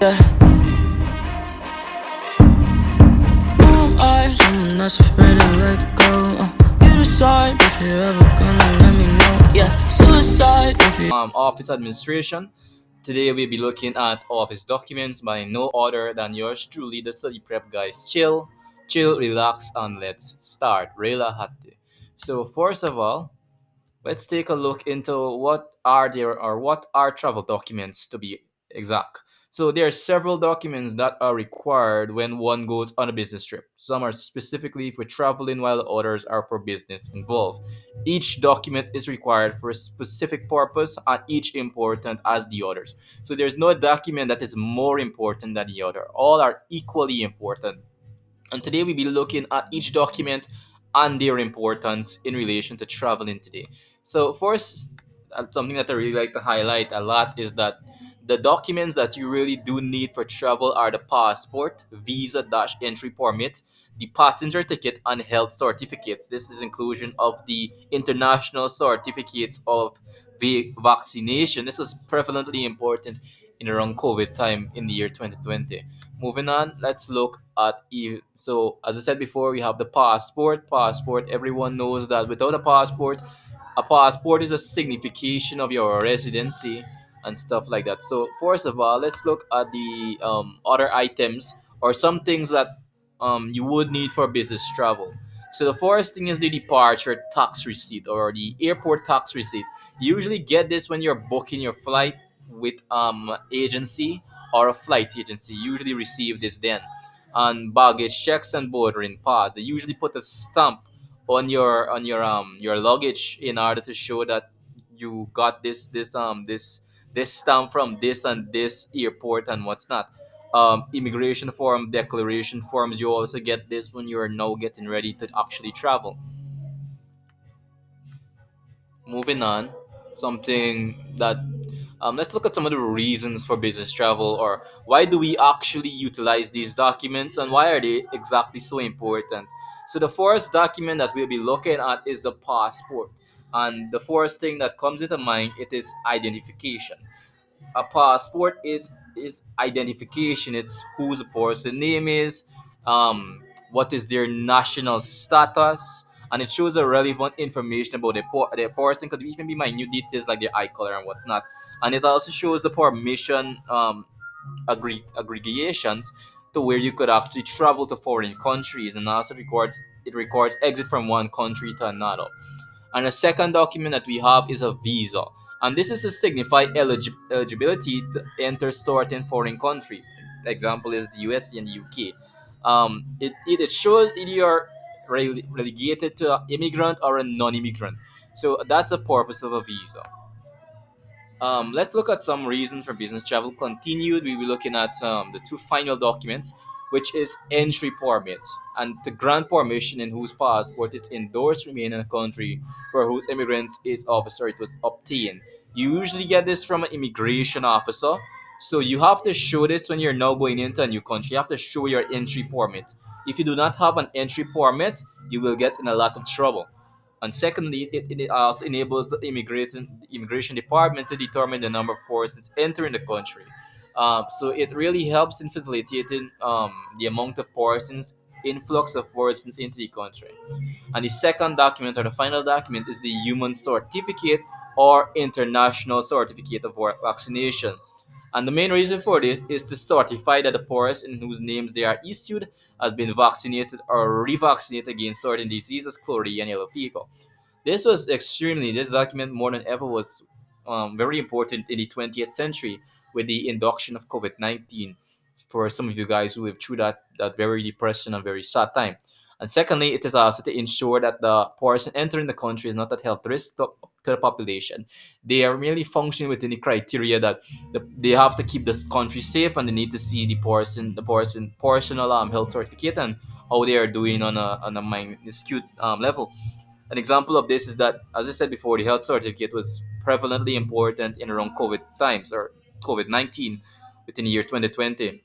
Yeah. Who am I? Someone that's afraid to let go. You decide if you're ever gonna let me know. Yeah, suicide if you Office administration. Today we'll be looking at office documents by no other than yours truly, the study prep guys. Chill, relax, and let's start. Rela Hatti. So first of all, let's take a look into what are travel documents to be exact. So there are several documents that are required when one goes on a business trip. Some are specifically for traveling while others are for business involved. Each document is required for a specific purpose and each important as the others. So there's no document that is more important than the other. All are equally important. And today we'll be looking at each document and their importance in relation to traveling today. So, first, something that I really like to highlight a lot is that the documents that you really do need for travel are the passport, visa dash entry permit, the passenger ticket, and health certificates. This is inclusion of the international certificates of vaccination. This is prevalently important in around COVID time in the year 2020. Moving on, let's look at so as I said before, we have the passport. Passport. Everyone knows that without a passport is a signification of your residency and stuff like that. So first of all, let's look at the other items or some things that you would need for business travel. So the first thing is the departure tax receipt or the airport tax receipt. You usually get this when you're booking your flight with agency or a flight agency. You usually receive this then. On baggage checks and boarding pass, they usually put a stamp on your luggage in order to show that you got this stamp from this and this airport and what's not. Immigration form, declaration forms, you also get this when you are now getting ready to actually travel. Moving on, something that let's look at some of the reasons for business travel, or why do we actually utilize these documents and why are they exactly so important. So the first document that we'll be looking at is the passport, and the first thing that comes into mind, it is identification. A passport is identification. It's who the person name is, what is their national status, and it shows a relevant information about the person. Could even be minute details like their eye color and what's not. And it also shows the permission aggregations to where you could actually travel to foreign countries, and also records exit from one country to another. And the second document that we have is a visa. And this is to signify eligibility to enter certain foreign countries. The example is the USA and the UK. It shows if you're relegated to an immigrant or a non immigrant. So that's the purpose of a visa. Let's look at some reasons for business travel. Continued, we will be looking at the two final documents, which is entry permit and the grant permission in whose passport is endorsed remain in a country for whose immigrants is officer it was obtained. You usually get this from an immigration officer. So you have to show this when you're now going into a new country. You have to show your entry permit. If you do not have an entry permit, you will get in a lot of trouble. And secondly, it also enables the immigration department to determine the number of persons entering the country. So it really helps in facilitating the amount of persons, influx of persons into the country. And the second document or the final document is the human certificate or international certificate of vaccination. And the main reason for this is to certify that the person in whose names they are issued has been vaccinated or revaccinated against certain diseases, chlorella and yellow fever. This document more than ever was very important in the 20th century with the induction of COVID 19 for some of you guys who lived through that very depression and very sad time. And secondly, it is also to ensure that the person entering the country is not at health risk to the population. They are merely functioning within the criteria that they have to keep this country safe, and they need to see the person personal health certificate and how they are doing on a minuscule level. An example of this is that, as I said before, the health certificate was prevalently important in around COVID times or COVID 19 within the year 2020.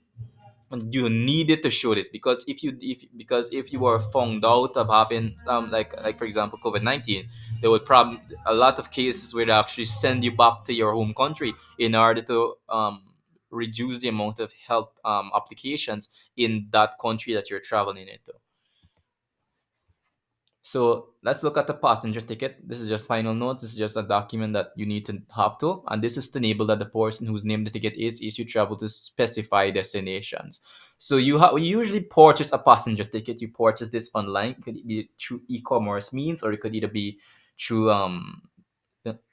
And you needed to show this because if you were found out of having like for example COVID-19, there would probably a lot of cases where they actually send you back to your home country in order to reduce the amount of health applications in that country that you're traveling into. So let's look at the passenger ticket. This is just final notes. This is just a document that you need to have to, and this is to enable that the person whose name the ticket is to travel to specify destinations. So we usually purchase a passenger ticket. You purchase this online. It could be through e-commerce means, or it could either be through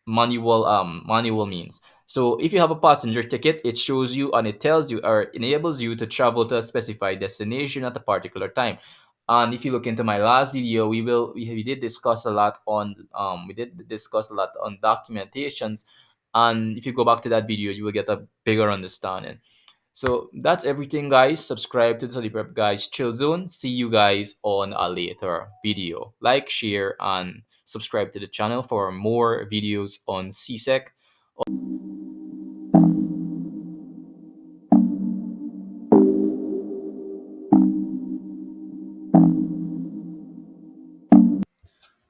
manual means. So if you have a passenger ticket, it shows you and it tells you or enables you to travel to a specified destination at a particular time. And if you look into my last video, we did discuss a lot on documentations. And if you go back to that video, you will get a bigger understanding. So that's everything, guys. Subscribe to the Study Prep Guys Chill Zone. See you guys on a later video. Like, share, and subscribe to the channel for more videos on CSEC.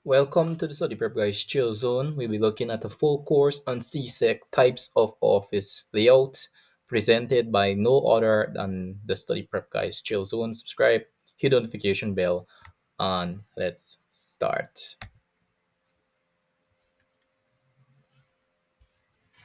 Welcome to the Study Prep Guys Chill Zone. We'll be looking at a full course on CSEC types of office layout presented by no other than the Study Prep Guys Chill Zone. Subscribe, hit the notification bell, and let's start.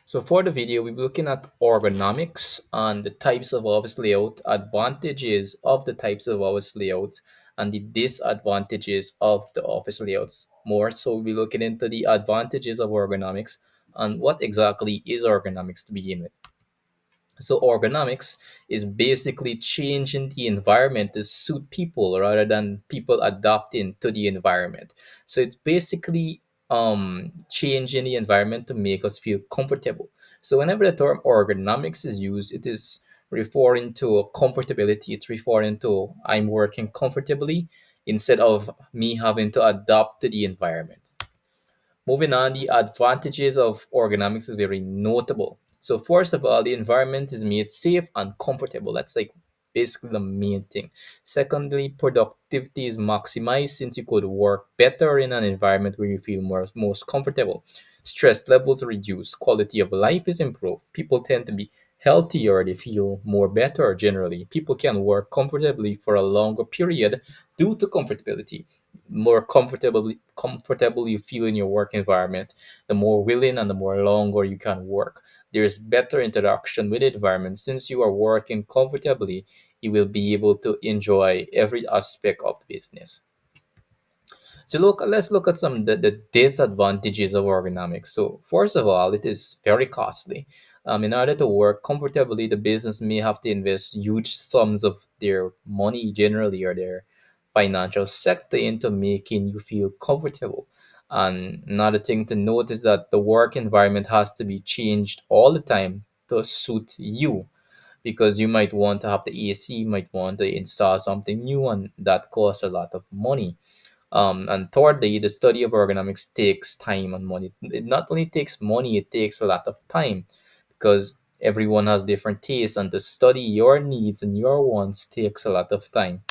So for the video, we'll be looking at ergonomics and the types of office layout, advantages of the types of office layouts, and the disadvantages of the office layouts. More so, we'll be looking into the advantages of ergonomics and what exactly is ergonomics to begin with. So ergonomics is basically changing the environment to suit people rather than people adapting to the environment. So it's basically changing the environment to make us feel comfortable. So whenever the term ergonomics is used, it is referring to comfortability. It's referring to I'm working comfortably instead of me having to adapt to the environment. Moving on, the advantages of ergonomics is very notable. So first of all, the environment is made safe and comfortable. That's like basically the main thing. Secondly, productivity is maximized since you could work better in an environment where you feel most comfortable. Stress levels reduce, quality of life is improved. People tend to be healthier, they feel more better generally. People can work comfortably for a longer period due to comfortability. More comfortable you feel in your work environment, the more willing and the more longer you can work. There is better interaction with the environment. Since you are working comfortably, you will be able to enjoy every aspect of the business. So let's look at some of the disadvantages of ergonomics. So first of all, it is very costly. In order to work comfortably, the business may have to invest huge sums of their money generally or their financial sector into making you feel comfortable. And another thing to note is that the work environment has to be changed all the time to suit you because you might want to have the AC, you might want to install something new, and that costs a lot of money. And thirdly, the study of ergonomics takes time and money. It not only takes money, it takes a lot of time because everyone has different tastes, and to study your needs and your wants takes a lot of time.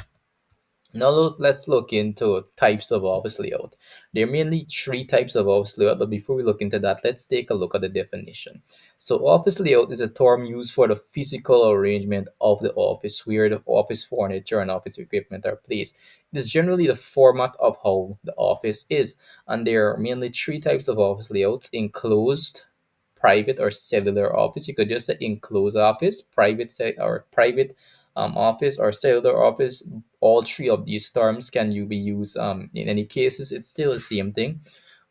Now let's look into types of office layout. There are mainly three types of office layout, but before we look into that, let's take a look at the definition. So office layout is a term used for the physical arrangement of the office where the office furniture and office equipment are placed. It is generally the format of how the office is, and there are mainly three types of office layouts: enclosed, private, or cellular office. You could just say enclosed office, private office, or cellular office. All three of these terms can you be used in any cases. It's still the same thing.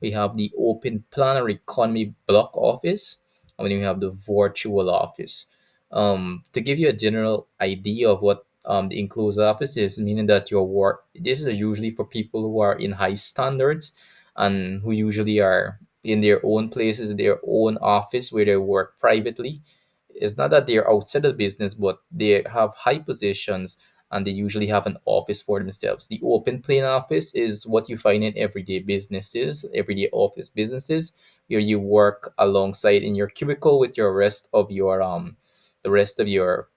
We have the open plan or economy block office, and then we have the virtual office. To give you a general idea of what the enclosed office is, meaning that your work, this is usually for people who are in high standards and who usually are in their own places, their own office where they work privately. It's not that they're outside of business, but they have high positions and they usually have an office for themselves. The open plan office is what you find in everyday businesses, everyday office businesses, where you work alongside in your cubicle with your rest of your the rest of your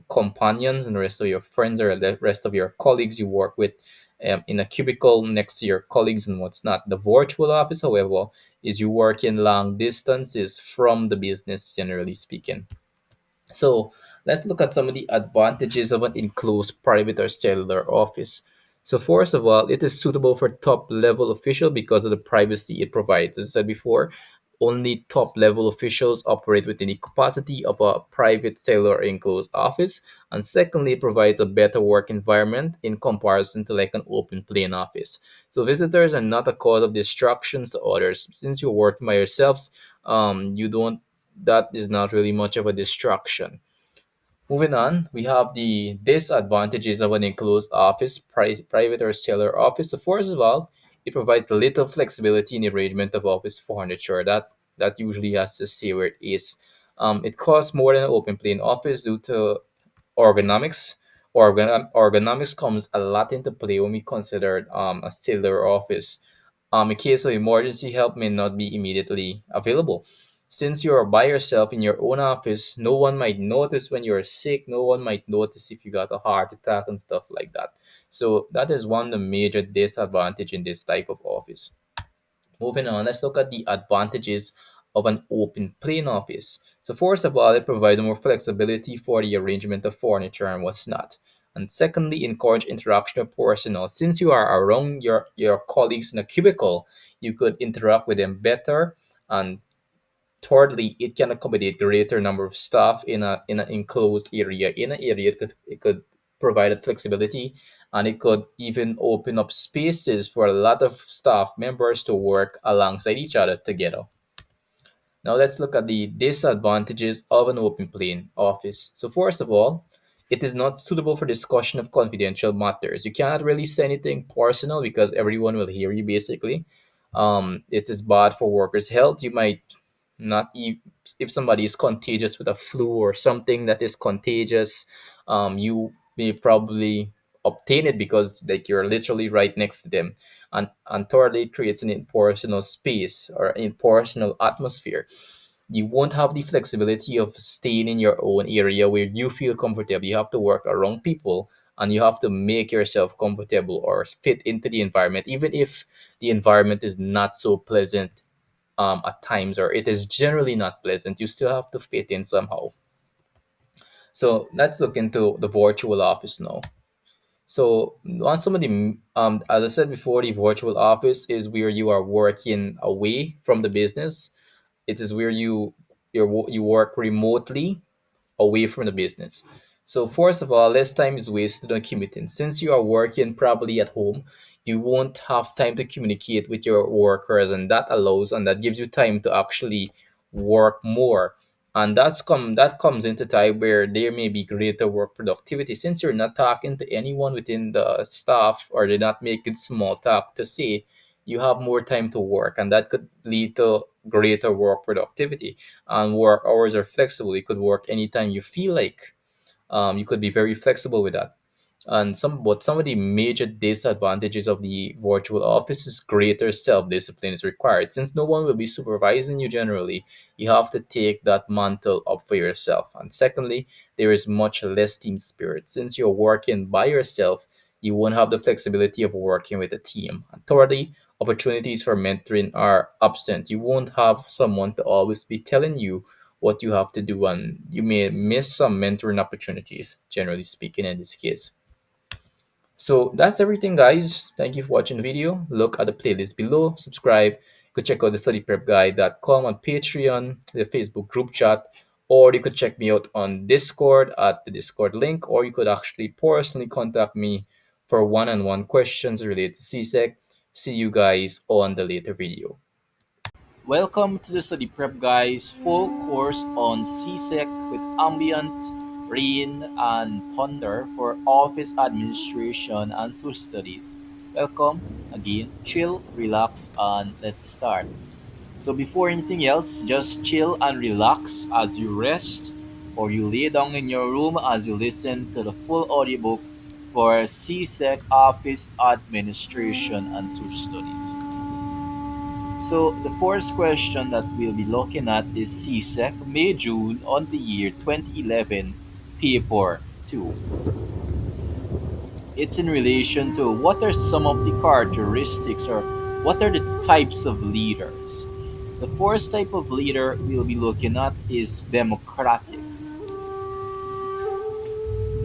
companions and the rest of your friends or the rest of your colleagues you work with in a cubicle next to your colleagues and what's not. The virtual office, however, is you work in long distances from the business, generally speaking. So let's look at some of the advantages of an enclosed private or cellular office. So first of all, it is suitable for top level official because of the privacy it provides. As I said before, only top level officials operate within the capacity of a private cellular enclosed office. And secondly, it provides a better work environment in comparison to like an open plan office. So visitors are not a cause of distractions to others. Since you're working by yourselves, you don't that is not really much of a distraction. Moving on, we have the disadvantages of an enclosed office, private or cellular office. So first of all, it provides little flexibility in the arrangement of office furniture. That usually has to say where it is. It costs more than an open plan office due to ergonomics. Ergonomics comes a lot into play when we consider a cellular office. In case of emergency, help may not be immediately available. Since you're by yourself in your own office, no one might notice when you're sick, no one might notice if you got a heart attack and stuff like that. So that is one of the major disadvantage in this type of office. Moving on, let's look at the advantages of an open plan office. So first of all, it provides more flexibility for the arrangement of furniture and what's not. And secondly, encourage interaction of personnel. Since you are around your colleagues in a cubicle, you could interact with them better. And thirdly, it can accommodate greater number of staff in an enclosed area. In an area, it could provide a flexibility, and it could even open up spaces for a lot of staff members to work alongside each other together. Now let's look at the disadvantages of an open plan office. So first of all, it is not suitable for discussion of confidential matters. You cannot really say anything personal because everyone will hear you basically. It is bad for workers' health. You might not if somebody is contagious with a flu or something that is contagious, you may probably obtain it because like you're literally right next to them. And thirdly, it creates an impersonal space or impersonal atmosphere. You won't have the flexibility of staying in your own area where you feel comfortable. You have to work around people and you have to make yourself comfortable or fit into the environment, even if the environment is not so pleasant at times, or it is generally not pleasant. You still have to fit in somehow. So let's look into the virtual office now. So on some of the as I said before, the virtual office is where you are working away from the business. It is where you work remotely away from the business. So first of all, less time is wasted on commuting. Since you are working probably at home, you won't have time to communicate with your workers, and that gives you time to actually work more. And that comes into time where there may be greater work productivity since you're not talking to anyone within the staff or they're not making small talk to say you have more time to work, and that could lead to greater work productivity. And work hours are flexible. You could work anytime you feel like. You could be very flexible with that. And some of the major disadvantages of the virtual office is greater self-discipline is required. Since no one will be supervising you generally, you have to take that mantle up for yourself. And secondly, there is much less team spirit. Since you're working by yourself, you won't have the flexibility of working with a team. And thirdly, opportunities for mentoring are absent. You won't have someone to always be telling you what you have to do, and you may miss some mentoring opportunities, generally speaking, in this case. So that's everything, guys. Thank you for watching the video. Look at the playlist below, subscribe. You could check out the studyprepguy.com on Patreon, the Facebook group chat, or you could check me out on Discord at the Discord link, or you could actually personally contact me for one-on-one questions related to CSEC. See you guys on the later video. Welcome to the Study Prep Guys full course on CSEC with ambient rain and thunder for office administration and social studies. Welcome again. Chill, relax, and let's start. So before anything else, just chill and relax as you rest or you lay down in your room as you listen to the full audiobook for CSEC Office Administration and Social Studies. So the first question that we'll be looking at is CSEC May June on the year 2011 paper 2. It's in relation to what are some of the characteristics or what are the types of leaders. The first type of leader we'll be looking at is democratic.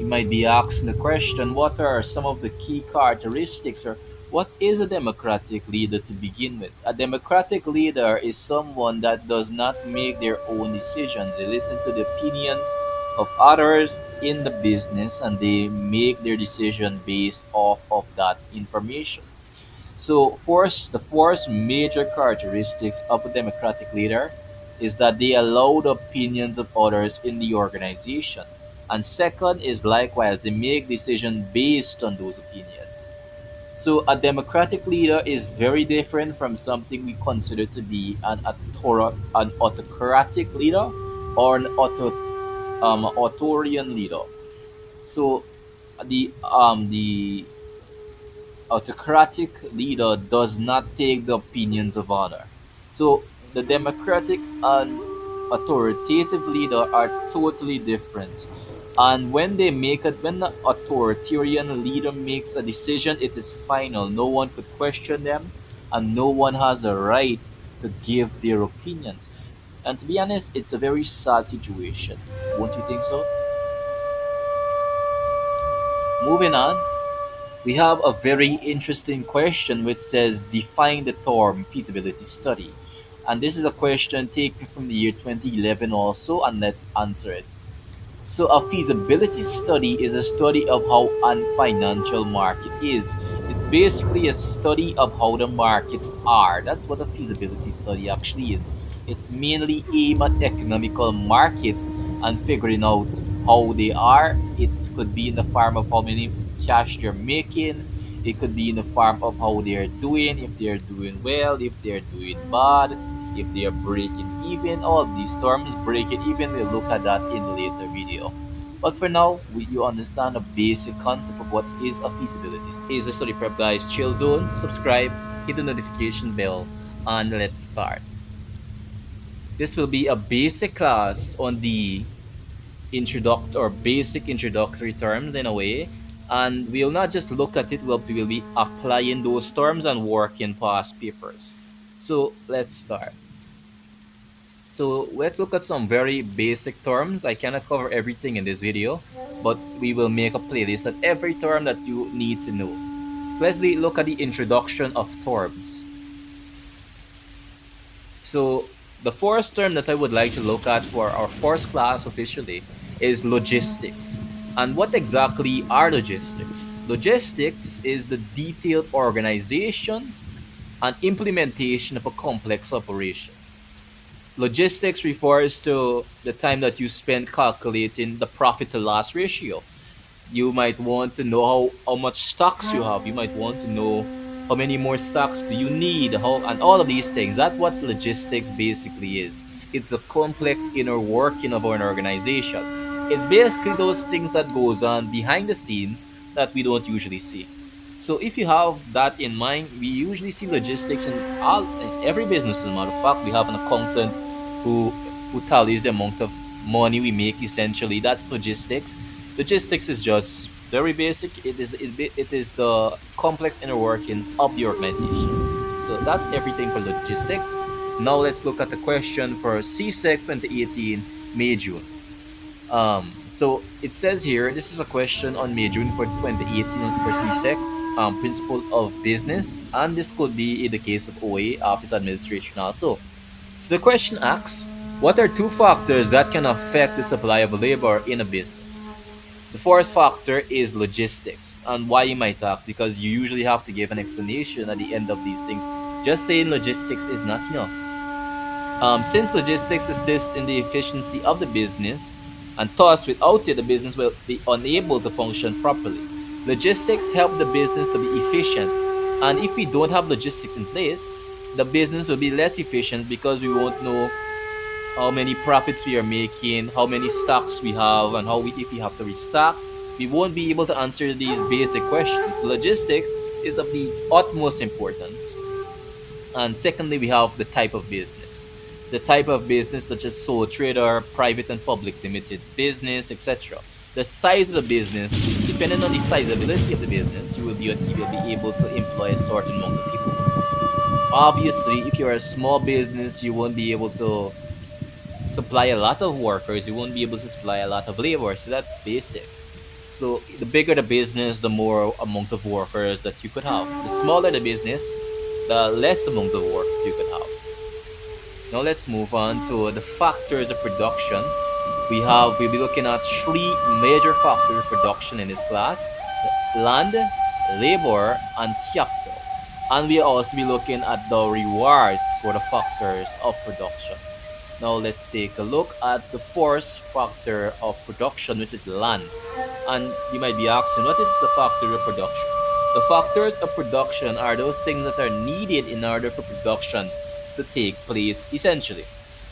You might be asking the question, what are some of the key characteristics, or what is a democratic leader to begin with? A democratic leader is someone that does not make their own decisions. They listen to the opinions of others in the business and they make their decision based off of that information. So, the first major characteristics of a democratic leader is that they allow the opinions of others in the organization. And second is likewise, they make decisions based on those opinions. So, a democratic leader is very different from something we consider to be an autocratic leader or an authoritarian leader. So, the autocratic leader does not take the opinions of others. So the democratic and authoritative leader are totally different. And when the authoritarian leader makes a decision, it is final. No one could question them, and no one has a right to give their opinions. And to be honest, it's a very sad situation. Won't you think so? Moving on, we have a very interesting question which says define the term feasibility study. And this is a question taken from the year 2011 also, and let's answer it. So, a feasibility study is a study of how a financial market is. It's basically a study of how the markets are. That's what a feasibility study actually is. It's mainly aimed at economical markets and figuring out how they are. It could be in the form of how many cash they're making. It could be in the form of how they're doing, if they're doing well, if they're doing bad, if they are breaking even. All of these terms, breaking even, we'll look at that in the later video. But for now, you understand the basic concept of what is a feasibility study. Is a study prep, guys. Chill zone, subscribe, hit the notification bell, and let's start. This will be a basic class on the basic introductory terms in a way, and we'll not just look at it, we will be applying those terms and working past papers. So let's start. So let's look at some very basic terms. I cannot cover everything in this video, but we will make a playlist on every term that you need to know. So let's look at the introduction of terms. So the first term that I would like to look at for our first class officially is logistics. And what exactly are logistics? Logistics is the detailed organization and implementation of a complex operation. Logistics refers to the time that you spend calculating the profit to loss ratio. You might want to know how much stocks you have. You might want to know how many more stocks do you need, and all of these things. That's what logistics basically is. It's the complex inner working of an organization. It's basically those things that goes on behind the scenes that we don't usually see. So if you have that in mind, we usually see logistics in every business. As a matter of fact, we have an accountant who who tallies the amount of money we make. Essentially, that's logistics. Logistics is just very basic. It is the complex inner workings of the organization. So that's everything for logistics. Now let's look at the question for CSEC 2018 May June. So it says here, this is a question on May June for 2018 for CSEC, principle of business, and this could be in the case of OA, office administration also. So the question asks, what are two factors that can affect the supply of labor in a business? The first factor is logistics. And why, you might ask? Because you usually have to give an explanation at the end of these things. Just saying logistics is not enough. Since logistics assists in the efficiency of the business, and thus without it, the business will be unable to function properly. Logistics help the business to be efficient. And if we don't have logistics in place, the business will be less efficient because we won't know how many profits we are making, how many stocks we have, and if we have to restock. We won't be able to answer these basic questions. Logistics is of the utmost importance. And secondly, we have the type of business. The type of business such as sole trader, private and public limited business, etc. The size of the business, depending on the sizability of the business, you will be able to employ a certain amount of people. Obviously, if you're a small business, you won't be able to supply a lot of workers. You won't be able to supply a lot of labor. So that's basic. So the bigger the business, the more amount of workers that you could have. The smaller the business, the less amount of workers you could have. Now let's move on to the factors of production. We'll be looking at three major factors of production in this class: land, labor, and capital. And we'll also be looking at the rewards for the factors of production. Now let's take a look at the first factor of production, which is land. And you might be asking, what is the factor of production? The factors of production are those things that are needed in order for production to take place, essentially.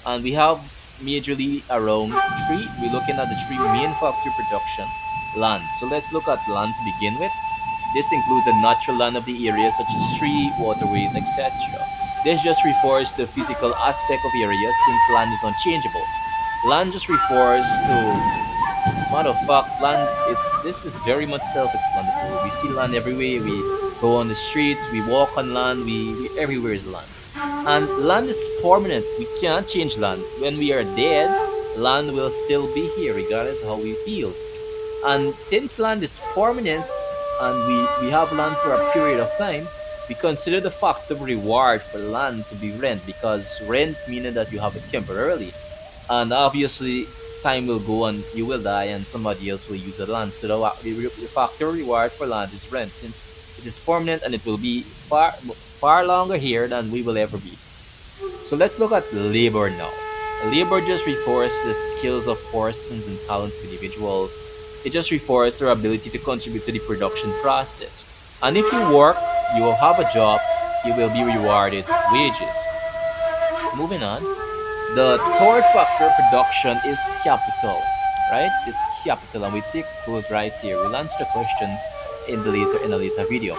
And we have majorly around three. We're looking at the three main factor of production. Land. So let's look at land to begin with. This includes the natural land of the area, such as tree, waterways, etc. This just refers to the physical aspect of areas since land is unchangeable. Land just refers to, matter of fact, land. It's this is very much self-explanatory. We see land everywhere. We go on the streets. We walk on land. We everywhere is land, and land is permanent. We can't change land. When we are dead, land will still be here regardless of how we feel. And since land is permanent, and we have land for a period of time, we consider the fact of reward for land to be rent, because rent meaning that you have it temporarily, and obviously time will go and you will die and somebody else will use the land. So the factor reward for land is rent, since it is permanent and it will be far longer here than we will ever be. So let's look at labor now. Labor just refers to the skills of persons and talents of individuals. It just refers to their ability to contribute to the production process. And if you work, you will have a job, you will be rewarded wages. Moving on, the third factor of production is capital, right? It's capital, and we take a close right here. We'll answer the questions in a later video.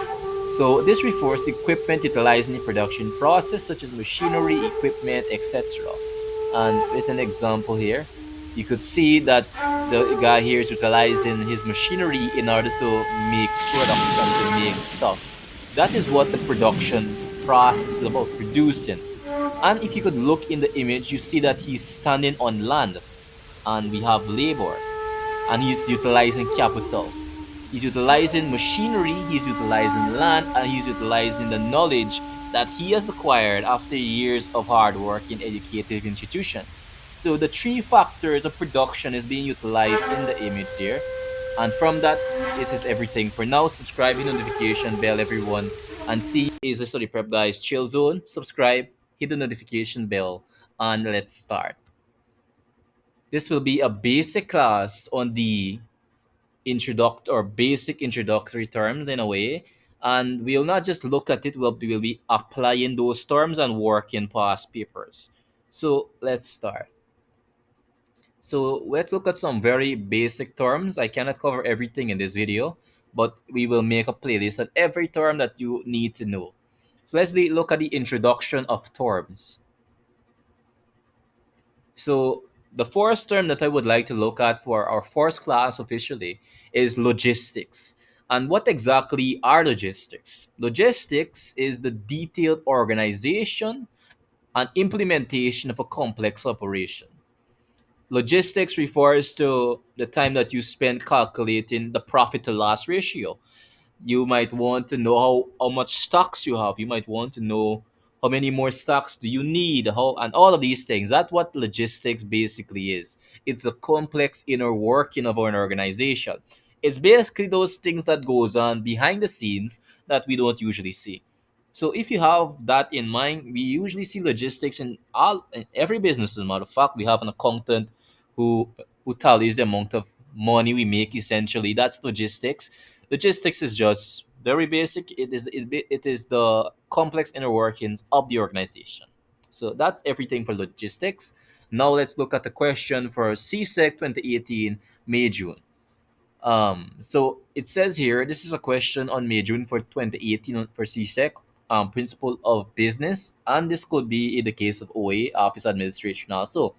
So this refers to equipment utilized in the production process, such as machinery, equipment, etc. And with an example here, you could see that the guy here is utilizing his machinery in order to make products and to make stuff. That is what the production process is about, producing. And if you could look in the image, you see that he's standing on land, and we have labor, and he's utilizing capital. He's utilizing machinery, he's utilizing land, and he's utilizing the knowledge that he has acquired after years of hard work in educative institutions. So the three factors of production is being utilized in the image there. And from that, it is everything for now. Subscribe, hit the notification bell, everyone, and see is the study prep guys chill zone. Subscribe, hit the notification bell, and let's start. This will be a basic class on the basic introductory terms in a way, and we'll not just look at it, we'll be applying those terms and working past papers. So let's start. So let's look at some very basic terms. I cannot cover everything in this video, but we will make a playlist on every term that you need to know. So let's look at the introduction of terms. So the first term that I would like to look at for our first class officially is logistics. And what exactly are logistics? Logistics is the detailed organization and implementation of a complex operation. Logistics refers to the time that you spend calculating the profit to loss ratio. You might want to know how much stocks you have. You might want to know how many more stocks do you need, how, and all of these things. That's what logistics basically is. It's a complex inner working of an organization. It's basically those things that goes on behind the scenes that we don't usually see. So if you have that in mind, we usually see logistics in every business. As a matter of fact, we have an accountant who who tallies the amount of money we make. Essentially, that's logistics. Logistics is just very basic. It is the complex inner workings of the organization. So that's everything for logistics. Now let's look at the question for CSEC 2018 May June. So it says here, this is a question on May June for 2018 for CSEC, principle of business, and this could be in the case of OA, office administration also.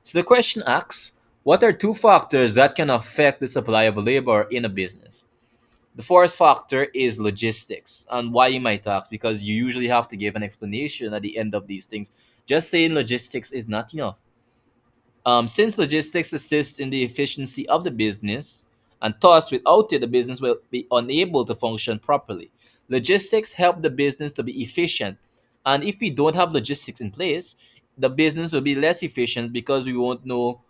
So the question asks, what are two factors that can affect the supply of labor in a business? The first factor is logistics. And why, you might ask? Because you usually have to give an explanation at the end of these things. Just saying logistics is not enough. Since logistics assist in the efficiency of the business and thus, without it, the business will be unable to function properly. Logistics help the business to be efficient, and if we don't have logistics in place, the business will be less efficient because we won't know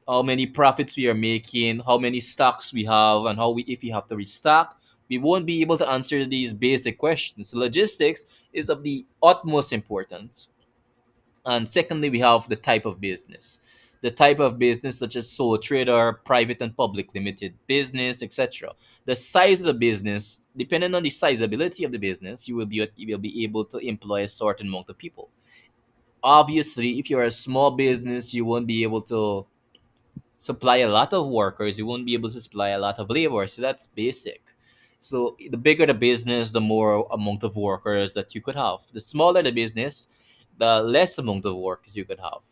how many profits we are making, how many stocks we have, and how we if we have to restock. We won't be able to answer these basic questions. Logistics is of the utmost importance. And secondly, we have the type of business. The type of business such as sole trader, private and public limited business, etc. The size of the business, depending on the sizability of the business, you will be able to employ a certain amount of people. Obviously, if you're a small business, you won't be able to supply a lot of workers. You won't be able to supply a lot of labor. So that's basic. So the bigger the business, the more amount of workers that you could have. The smaller the business, the less amount of workers you could have.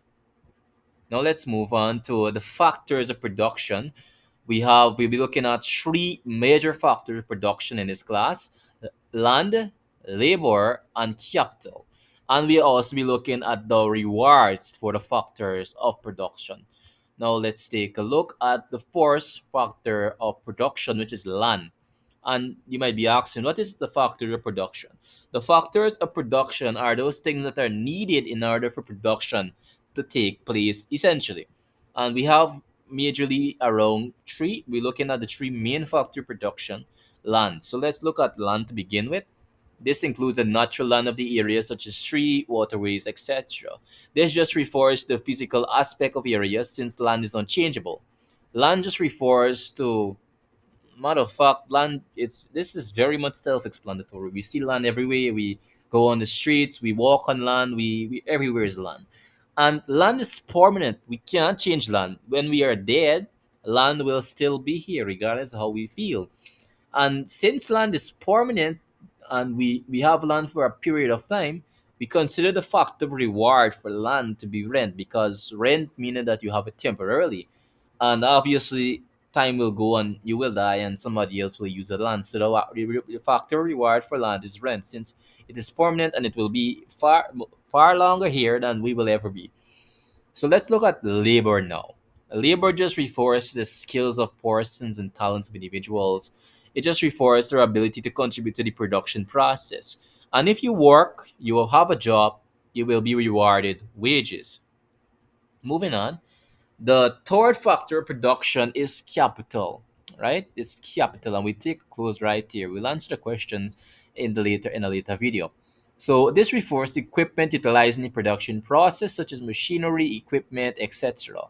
Now let's move on to the factors of production. We'll be looking at three major factors of production in this class: land, labor, and capital. And we'll also be looking at the rewards for the factors of production. Now let's take a look at the first factor of production, which is land. And you might be asking, what is the factor of production? The factors of production are those things that are needed in order for production to take place, essentially. And we have majorly around three. We're looking at the three main factor of production: land. So let's look at land to begin with. This includes the natural land of the area, such as tree, waterways, etc. This just refers to the physical aspect of areas since land is unchangeable. Land just refers to, matter of fact, land. It's this is very much self-explanatory. We see land everywhere. We go on the streets. We walk on land. We everywhere is land, and land is permanent. We can't change land. When we are dead, land will still be here, regardless of how we feel. And since land is permanent and we have land for a period of time, we consider the fact of reward for land to be rent, because rent meaning that you have it temporarily. And obviously, time will go and you will die and somebody else will use the land. So the factor of reward for land is rent, since it is permanent and it will be far longer here than we will ever be. So let's look at labor now. Labor just refers to the skills of persons and talents of individuals. It just refers to their ability to contribute to the production process. And if you work, you will have a job, you will be rewarded wages. Moving on, the third factor of production is capital, right? It's capital, and we take a close right here. We'll answer the questions in a later video. So this refers to equipment utilized in the production process, such as machinery, equipment, etc.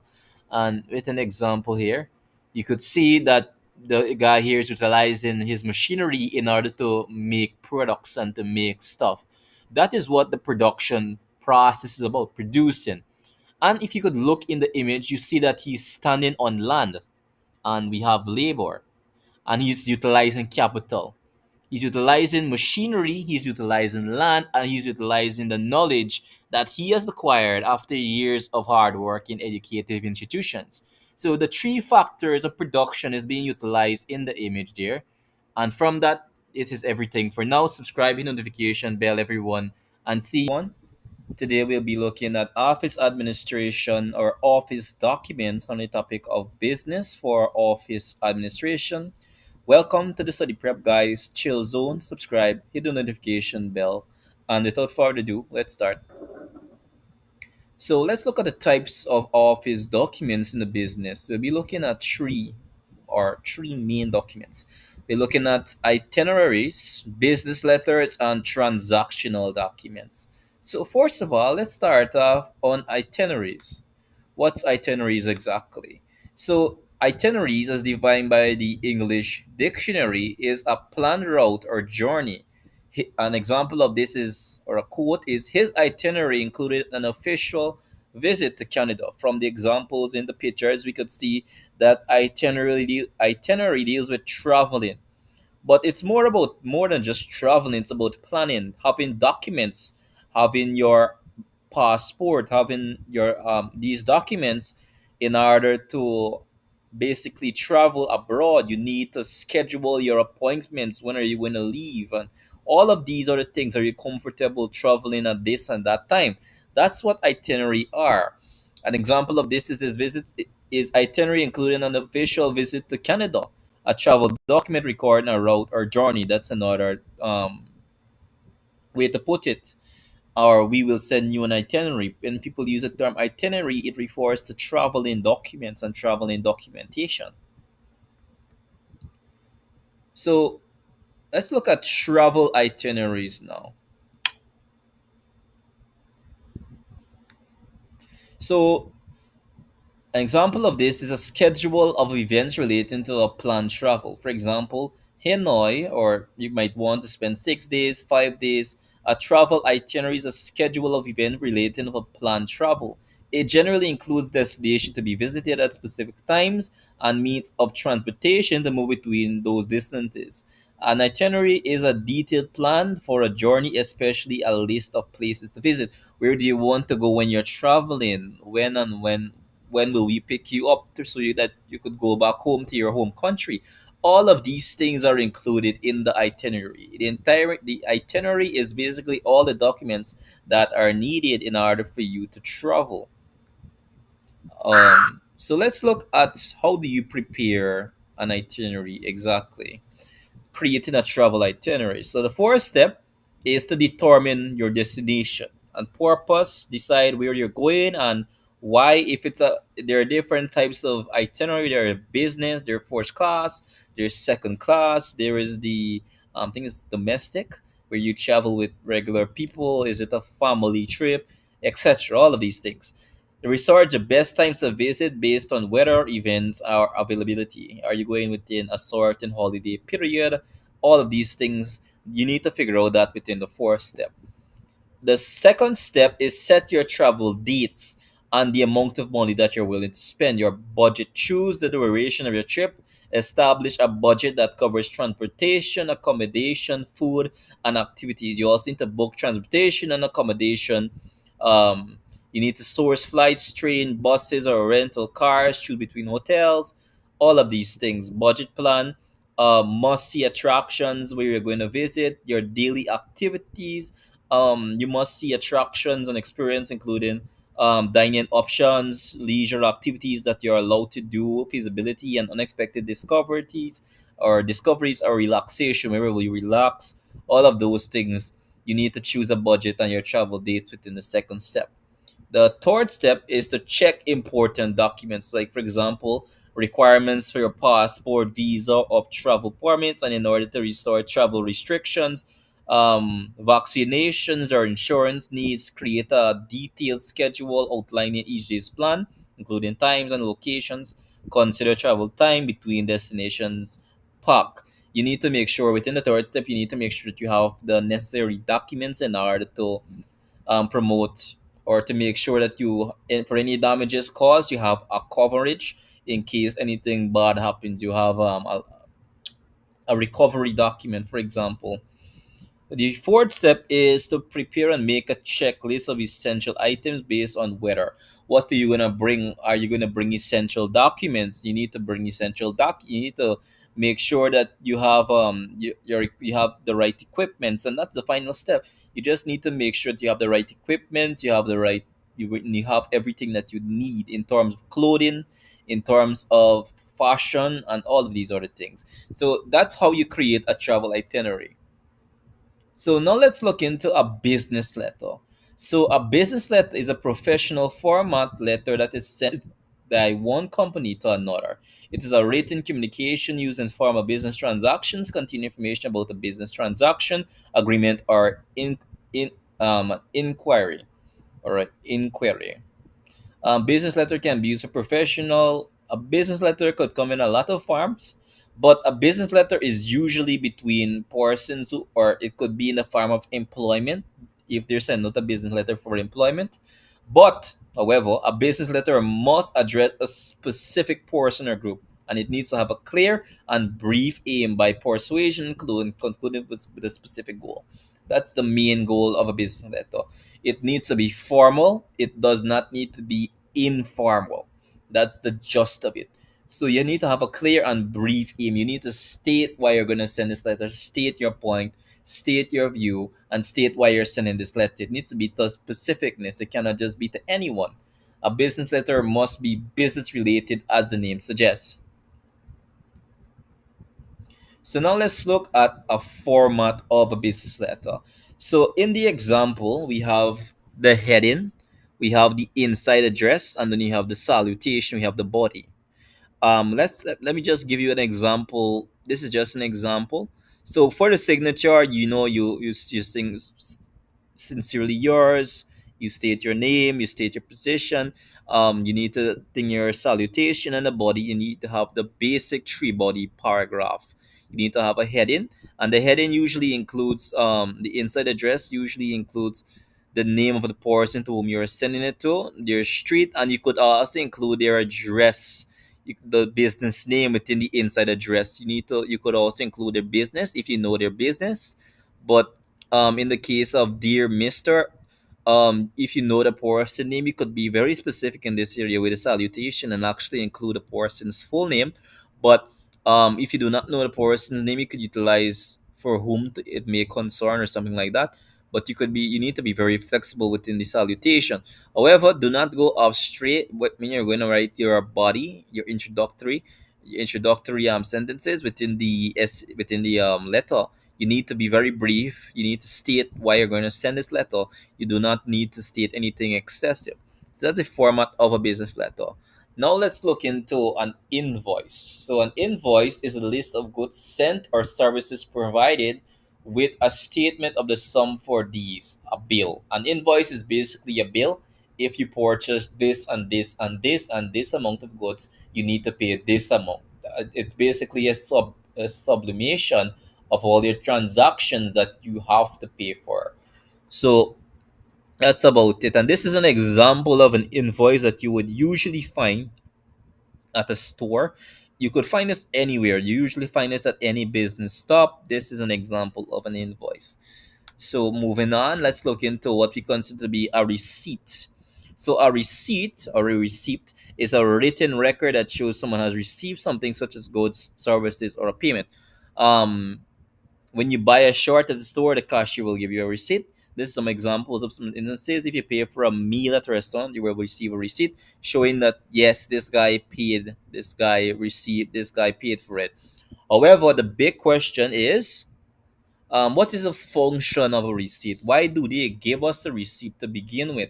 And with an example here, you could see that the guy here is utilizing his machinery in order to make products and to make stuff. That is what the production process is about, producing. And if you could look in the image, you see that he's standing on land and we have labor, and he's utilizing capital. He's utilizing machinery, he's utilizing land, and he's utilizing the knowledge that he has acquired after years of hard work in educative institutions. So the three factors of production is being utilized in the image there. And from that, it is everything for now. Subscribe, hit notification bell, everyone, and see you on. Today we'll be looking at office administration or office documents on the topic of business for office administration. Welcome to the study prep, guys. Chill zone, subscribe, hit the notification bell, and without further ado, let's start. So let's look at the types of office documents in the business. We'll be looking at three main documents. We're looking at itineraries, business letters, and transactional documents. So first of all, let's start off on itineraries. What's itineraries exactly? So, itineraries, as defined by the English dictionary, is a planned route or journey. An example of this is, or a quote is, his itinerary included an official visit to Canada. From the examples in the pictures, we could see that itinerary deals with traveling, but it's more than just traveling. It's about planning, having documents, having your passport, having your these documents in order to basically travel abroad. You need to schedule your appointments. When are you going to leave? And all of these other things. Are you comfortable traveling at this and that time? That's what itinerary are. An example of this is his visits is itinerary including an official visit to Canada. A travel document recording a route or journey. That's another way to put it. Or we will send you an itinerary. When people use the term itinerary, it refers to traveling documents and traveling documentation. So let's look at travel itineraries now. So an example of this is a schedule of events relating to a planned travel. For example, Hanoi, or you might want to spend 6 days, 5 days. A travel itinerary is a schedule of events relating to a planned travel. It generally includes destination to be visited at specific times and means of transportation to move between those distances. An itinerary is a detailed plan for a journey, especially a list of places to visit. Where do you want to go when you're traveling? When will we pick you up so that you could go back home to your home country? All of these things are included in the itinerary. The itinerary is basically all the documents that are needed in order for you to travel. So let's look at how do you prepare an itinerary exactly. Creating a travel itinerary. So the first step is to determine your destination and purpose, decide where you're going and why. If it's a There are different types of itinerary. There are business, there are first class, there's second class, there is the thing is domestic, where you travel with regular people. Is it a family trip, etc.? All of these things. Research the best times to visit based on weather, events, or availability. Are you going within a certain holiday period? All of these things, you need to figure out that within the fourth step. The second step is set your travel dates and the amount of money that you're willing to spend. Your budget. Choose the duration of your trip. Establish a budget that covers transportation, accommodation, food, and activities. You also need to book transportation and accommodation. Um, you need to source flights, train, buses, or rental cars. Choose between hotels. All of these things. Budget plan. Must see attractions where you're going to visit. Your daily activities. You must see attractions and experience, including dining options, leisure activities that you're allowed to do, feasibility and unexpected discoveries or relaxation. Where will you relax? All of those things. You need to choose a budget and your travel dates within the second step. The third step is to check important documents, like, for example, requirements for your passport, visa, of travel permits, and in order to restore travel restrictions, vaccinations or insurance needs. Create a detailed schedule outlining each day's plan, including times and locations. Consider travel time between destinations. Pack. You need to make sure within the third step, you need to make sure that you have the necessary documents in order to promote or to make sure that you, and for any damages caused, you have a coverage in case anything bad happens. You have a recovery document, for example. The fourth step is to prepare and make a checklist of essential items based on weather. What are you gonna bring? Are you gonna bring essential documents? You need to bring essential doc. You need to make sure that you have the right equipments, and that's the final step. You just need to make sure that you have the right equipments. You have everything that you need in terms of clothing, in terms of fashion, and all of these other things. So that's how you create a travel itinerary. So now let's look into a business letter. So a business letter is a professional format letter that is sent by one company to another. It is a written communication used in formal business transactions, contain information about a business transaction, agreement, or in inquiry. All right, inquiry. Business letter can be used for professional. A business letter could come in a lot of forms, but a business letter is usually between persons or it could be in the form of employment if there's not a business letter for employment. But, however, a business letter must address a specific person or group, and it needs to have a clear and brief aim by persuasion, concluding with a specific goal. That's the main goal of a business letter. It needs to be formal. It does not need to be informal. That's the gist of it. So you need to have a clear and brief aim. You need to state why you're going to send this letter, state your point, state your view, and state why you're sending this letter. It needs to be to specificness. It cannot just be to anyone. A business letter must be business related, as the name suggests. So now let's look at a format of a business letter. So in the example, we have the heading, we have the inside address, and then you have the salutation, we have the body. Let me just give you an example. This is just an example. So for the signature, you sing sincerely yours. You state your name, you state your position. You need to think your salutation, and the body, you need to have the basic three body paragraph. You need to have a heading, and the heading usually includes the inside address usually includes the name of the person to whom you're sending it to, their street, and you could also include their address, the business name within the inside address. You could also include their business if you know their business. But in the case of dear Mister, if you know the person name, you could be very specific in this area with a salutation and actually include the person's full name. But if you do not know the person's name, you could utilize for whom it may concern or something like that. But you need to be very flexible within the salutation. However, do not go off straight when you're going to write your body, your introductory sentences within the letter. You need to be very brief. You need to state why you're going to send this letter. You do not need to state anything excessive. So that's the format of a business letter. Now let's look into an invoice. So an invoice is a list of goods sent or services provided with a statement of the sum for these, a bill. An invoice is basically a bill. If you purchase this and this and this and this amount of goods, you need to pay this amount. It's basically a sublimation of all your transactions that you have to pay for. So that's about it. And this is an example of an invoice that you would usually find at a store. You could find this anywhere. You usually find this at any business stop. This is an example of an invoice. So moving on, let's look into what we consider to be a receipt. So a receipt or a receipt is a written record that shows someone has received something such as goods, services, or a payment. Um, when you buy a shirt at the store, the cashier will give you a receipt. There's some examples of some instances. If you pay for a meal at a restaurant, you will receive a receipt showing that yes, this guy paid for it. However, the big question is, what is the function of a receipt? Why do they give us a receipt to begin with?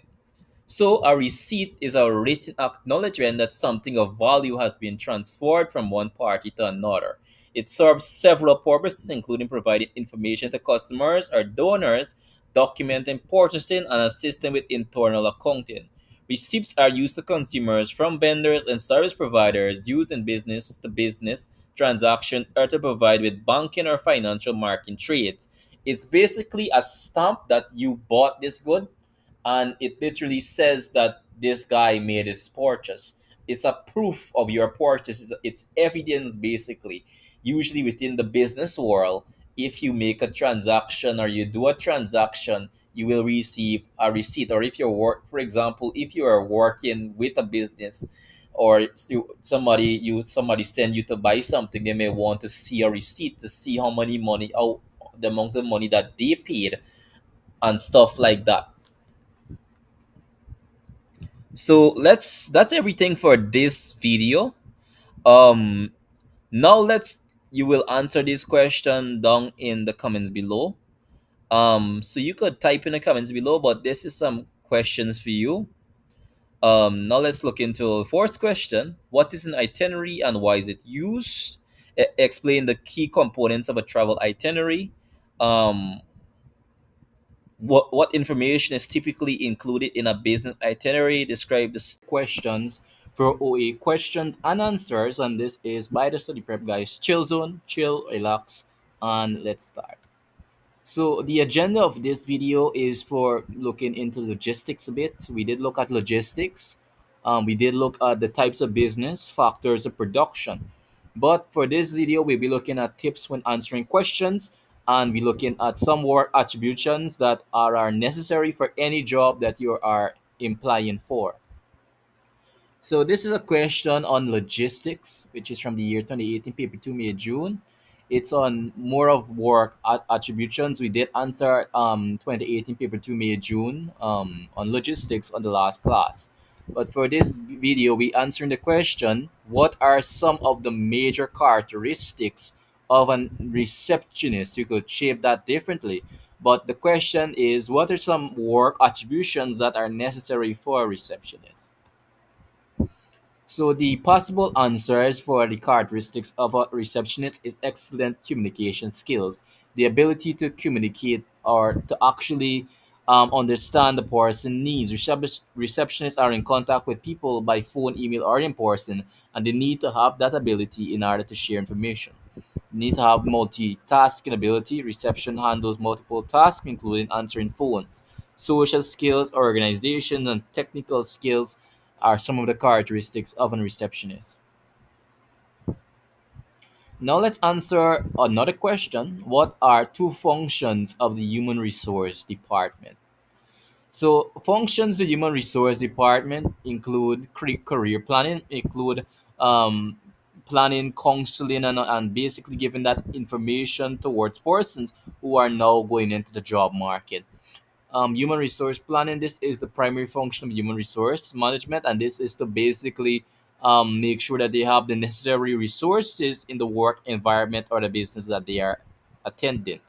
So, a receipt is a written acknowledgement that something of value has been transferred from one party to another. It serves several purposes, including providing information to customers or donors, documenting purchasing, and assisting with internal accounting. Receipts are used to consumers from vendors and service providers used in business to business transactions or to provide with banking or financial market trades. It's basically a stamp that you bought this good, and it literally says that this guy made his purchase. It's a proof of your purchase. It's evidence, basically. Usually within the business world, if you make a transaction or you do a transaction, you will receive a receipt. Or if you're for example, if you are working with a business, or somebody send you to buy something, they may want to see a receipt to see how the amount of money that they paid and stuff like that. So that's everything for this video. Um Now you will answer this question down in the comments below. So you could type in the comments below, but this is some questions for you. Now let's look into the fourth question. What is an itinerary and why is it used? Explain the key components of a travel itinerary. Um, what information is typically included in a business itinerary? Describe the questions for OA questions and answers. And this is by the study prep guys. Chill zone, chill, relax, and let's start. So the agenda of this video is for looking into logistics a bit. We did look at logistics. We did look at the types of business, factors of production. But for this video, we'll be looking at tips when answering questions, and we're looking at some work attributions that are necessary for any job that you are implying for. So this is a question on logistics, which is from the year 2018, paper 2, May, June. It's on more of work attributions. We did answer 2018, paper 2, May, June on logistics on the last class. But for this video, we answering the question, what are some of the major characteristics of a receptionist. You could shape that differently. But the question is, what are some work attributions that are necessary for a receptionist? So the possible answers for the characteristics of a receptionist is excellent communication skills, the ability to communicate or to actually understand the person needs. Receptionists are in contact with people by phone, email, or in person, and they need to have that ability in order to share information. Need to have multitasking ability. Reception handles multiple tasks, including answering phones. Social skills, organization, and technical skills are some of the characteristics of a receptionist. Now let's answer another question. What are two functions of the human resource department? So functions the human resource department include career planning, include um, planning, counseling, and basically giving that information towards persons who are now going into the job market. Human resource planning, this is the primary function of human resource management, and this is to basically make sure that they have the necessary resources in the work environment or the business that they are attending.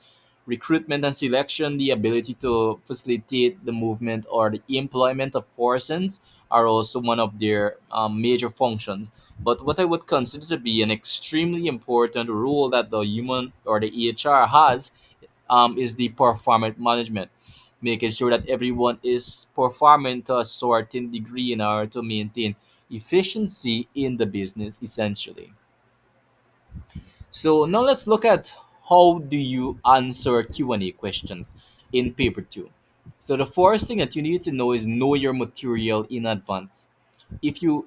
Recruitment and selection, the ability to facilitate the movement or the employment of persons, are also one of their major functions. But what I would consider to be an extremely important role that the human or the HR has is the performance management, making sure that everyone is performing to a certain degree in order to maintain efficiency in the business, essentially. So now let's look at how do you answer Q&A questions in paper 2. So the first thing that you need to know is know your material in advance. If you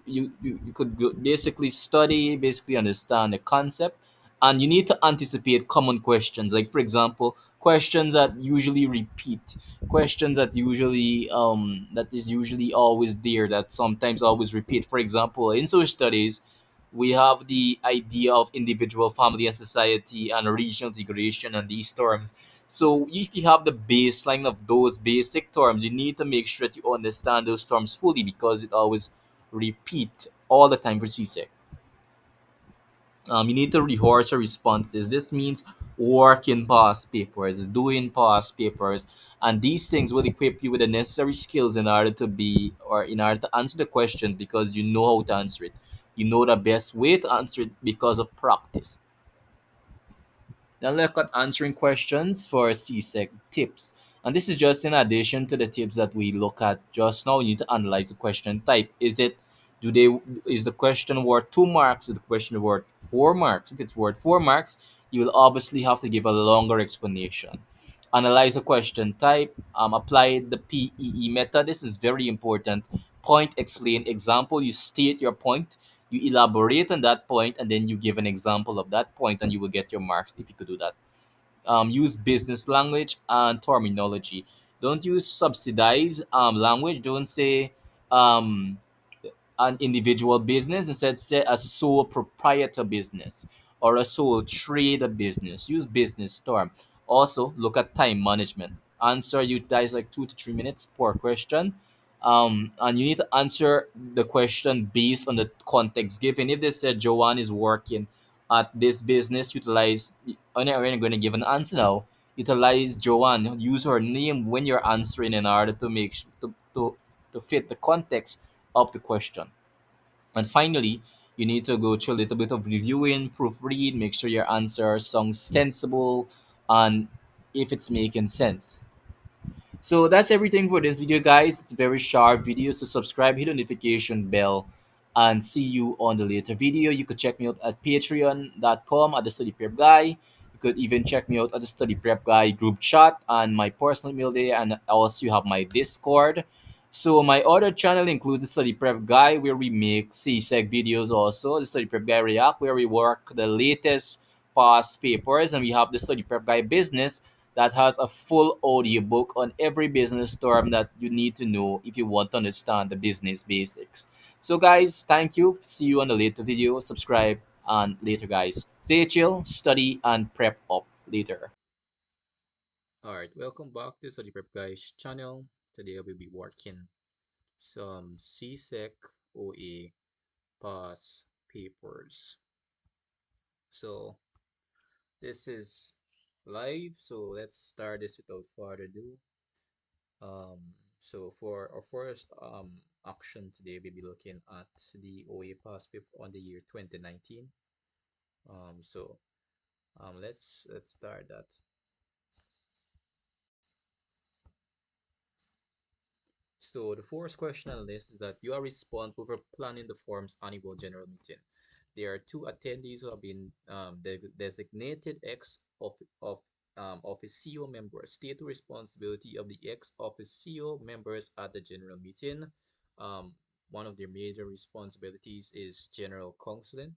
could basically study, basically understand the concept, and you need to anticipate common questions, like for example questions that usually repeat, questions that is usually always there, that sometimes always repeat. For example, in social studies we have the idea of individual, family, and society, and regional integration, and these terms. So if you have the baseline of those basic terms, you need to make sure that you understand those terms fully, because it always repeat all the time for CSEC. You need to rehearse your responses. This means working past papers, doing past papers, and these things will equip you with the necessary skills in order to be or in order to answer the question, because you know how to answer it. You know the best way to answer it because of practice. Now look at answering questions for CSEC tips. And this is just in addition to the tips that we look at just now. You need to analyze the question type. Do they is the question worth 2 marks? Is the question worth 4 marks? If it's worth 4 marks, you will obviously have to give a longer explanation. Analyze the question type. Apply the PEE method. This is very important. Point, explain, example. You state your point, you elaborate on that point, and then you give an example of that point, and you will get your marks if you could do that. Use business language and terminology. Don't use subsidized language. Don't say um, an individual business. Instead, say a sole proprietor business or a sole trader business. Use business term. Also, look at time management. Answer utilize like 2 to 3 minutes per question. And you need to answer the question based on the context given. If they said Joanne is working at this business, utilize, and we're going to give an answer now. Utilize Joanne. Use her name when you're answering in order to to fit the context of the question. And finally, you need to go through a little bit of reviewing, proofread, make sure your answer sounds sensible, and if it's making sense. So that's everything for this video, guys. It's a very sharp video, so subscribe, hit the notification bell, and see you on the later video. You could check me out at patreon.com at the Study Prep Guy. You could even check me out at the Study Prep Guy group chat and my personal email there, and also you have my Discord. So my other channel includes the Study Prep Guy, where we make CSEC videos, also the Study Prep Guy React, where we work the latest past papers, and we have the Study Prep Guy Business, that has a full audiobook on every business term that you need to know if you want to understand the business basics. So guys, thank you. See you on the later video. Subscribe, and later guys. Stay chill, study, and prep up later. Alright, welcome back to Study Prep Guys channel. Today I will be working some CSEC OA past papers. So This is live, so let's start this without further ado. So for our first action today, we'll be looking at the OA pass on the year 2019. Let's start that. So the first question on the list is that you are responsible for planning the firm's annual general meeting. There are two attendees who have been designated ex officio members. State the responsibility of the ex officio members at the general meeting. One of their major responsibilities is general counseling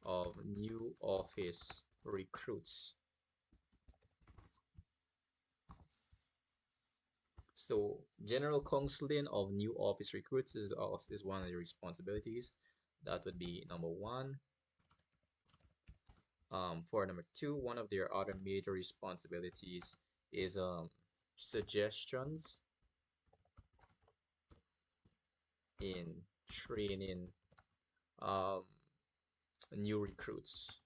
of new office recruits. So general counseling of new office recruits is one of the responsibilities. That would be number one. For number two, one of their other major responsibilities is suggestions in training um, new recruits.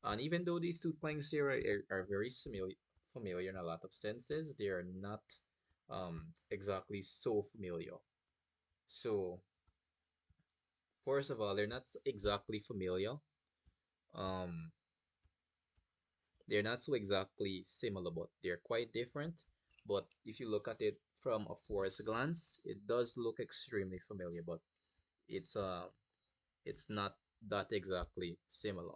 And even though these two points here are very familiar in a lot of senses, they are not exactly so familiar. So first of all, they're not exactly familiar. Um, they're not so exactly similar, but they're quite different. But if you look at it from a first glance, it does look extremely familiar, but it's uh it's not that exactly similar.